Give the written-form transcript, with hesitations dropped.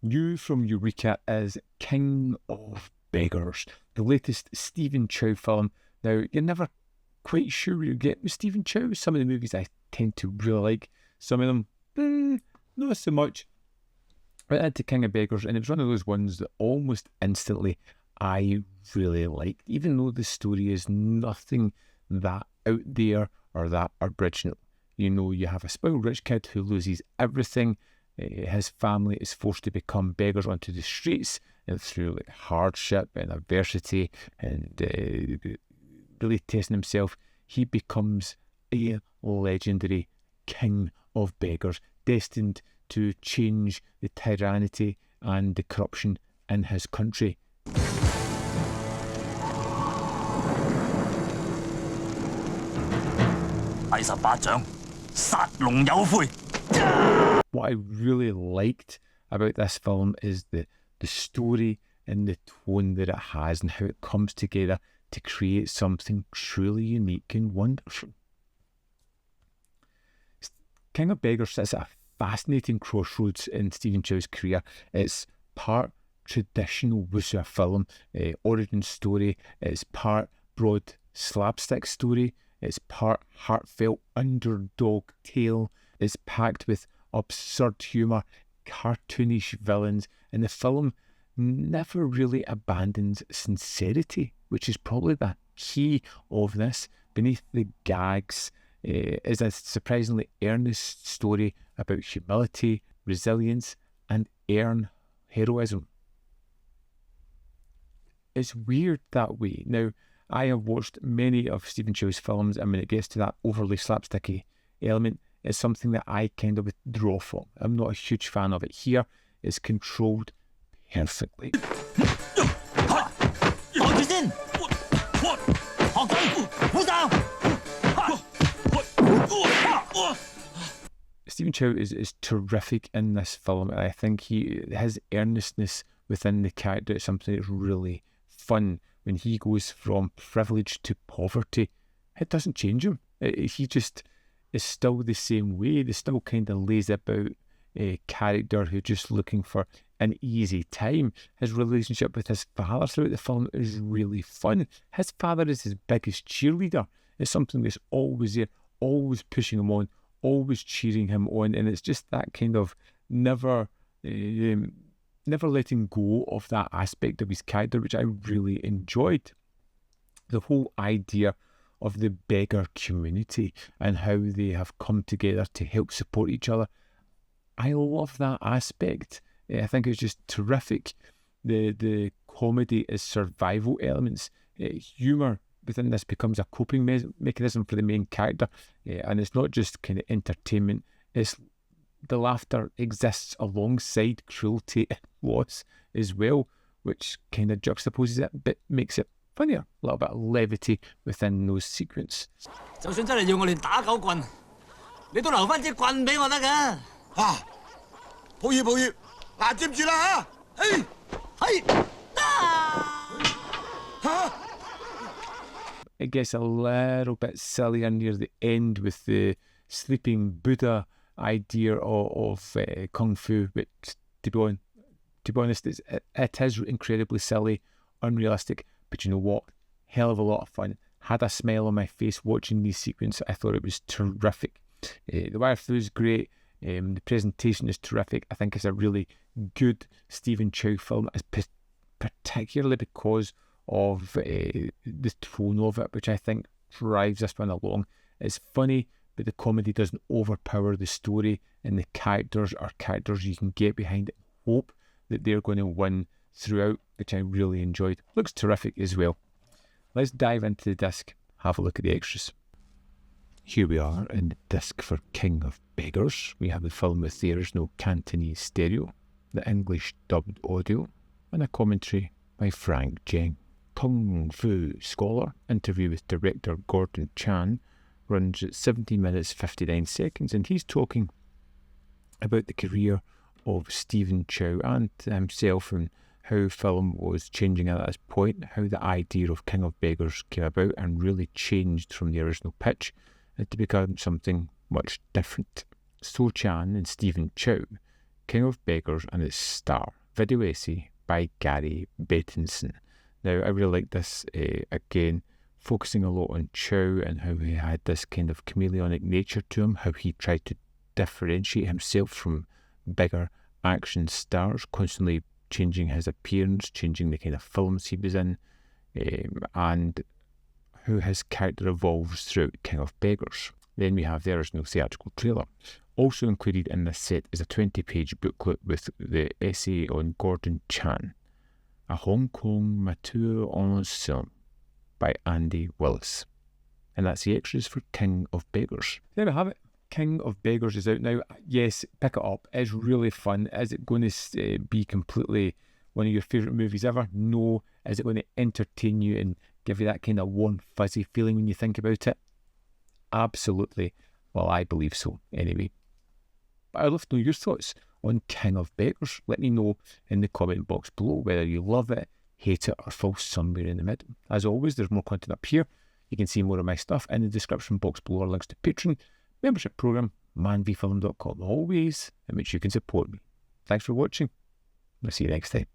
New from Eureka is King of Beggars, the latest Stephen Chow film. Now, you're never quite sure what you get with Stephen Chow. Some of the movies I tend to really like. Some of them, not so much. Went into King of Beggars, and it was one of those ones that almost instantly I really liked, even though the story is nothing that out there or that original. You know, you have a spoiled rich kid who loses everything. His family is forced to become beggars onto the streets, and through like hardship and adversity and really testing himself, he becomes a legendary king of beggars, destined to change the tyranny and the corruption in his country. What I really liked about this film is the story and the tone that it has and how it comes together to create something truly unique and wonderful. King of Beggars sits at a fascinating crossroads in Stephen Chow's career. It's part traditional wuxia film, origin story. It's part broad slapstick story. It's part heartfelt underdog tale. It's packed with absurd humour, cartoonish villains, and the film never really abandons sincerity, which is probably the key of this. Beneath the gags is a surprisingly earnest story about humility, resilience, and heroism. It's weird that way. Now, I have watched many of Stephen Chow's films, and when it gets to that overly slapsticky element, it's something that I kind of withdraw from. I'm not a huge fan of it. Here, it's controlled perfectly. Stephen Chow is terrific in this film, and I think his earnestness within the character is something that's really fun. When he goes from privilege to poverty, it doesn't change him. He just is still the same way. They still kind of lays about a character who's just looking for an easy time. His relationship with his father throughout the film is really fun. His father is his biggest cheerleader. It's something that's always there, always pushing him on, always cheering him on, and it's just that kind of never letting go of that aspect of his character, which I really enjoyed. The whole idea of the beggar community and how they have come together to help support each other. I love that aspect. I think it's just terrific. The comedy is survival elements. Humour within this becomes a coping mechanism for the main character, and it's not just kind of entertainment. It's the laughter exists alongside cruelty and loss as well, which kind of juxtaposes it, but makes it funnier. A little bit of levity within those sequences. It gets a little bit sillier near the end with the sleeping Buddha idea of Kung Fu, but to be honest, it is incredibly silly, unrealistic, but you know what? Hell of a lot of fun. Had a smile on my face watching these sequences. I thought it was terrific. The wire through is great. The presentation is terrific. I think it's a really good Stephen Chow film, particularly because of the tone of it, which I think drives this one along. It's funny, but the comedy doesn't overpower the story, and the characters are characters you can get behind it. Hope that they're going to win throughout, which I really enjoyed. Looks terrific as well. Let's dive into the disc, have a look at the extras. Here we are in the disc for King of Beggars. We have the film with the original Cantonese stereo, the English dubbed audio, and a commentary by Frank Jeng. Kung Fu Scholar, interview with director Gordon Chan, runs at 17 minutes 59 seconds, and he's talking about the career of Stephen Chow and himself and how film was changing at this point, how the idea of King of Beggars came about and really changed from the original pitch to become something much different. So Chan and Stephen Chow King of Beggars and its star, video essay by Gary Bettinson. Now, I really like this, again, focusing a lot on Chow and how he had this kind of chameleonic nature to him, how he tried to differentiate himself from bigger action stars, constantly changing his appearance, changing the kind of films he was in, and how his character evolves throughout King of Beggars. Then we have the original theatrical trailer. Also included in this set is a 20-page booklet with the essay on Gordon Chan, a Hong Kong metteur en scène by Andy Willis. And that's the extras for King of Beggars. There we have it. King of Beggars is out now. Yes, pick it up. It's really fun. Is it going to be completely one of your favourite movies ever? No. Is it going to entertain you and give you that kind of warm, fuzzy feeling when you think about it? Absolutely. Well, I believe so, anyway. But I'd love to know your thoughts on King of Beggars. Let me know in the comment box below whether you love it, hate it, or fall somewhere in the middle. As always, there's more content up here. You can see more of my stuff in the description box below, or links to Patreon, membership program, manvfilm.com, always, in which you can support me. Thanks for watching. I'll see you next time.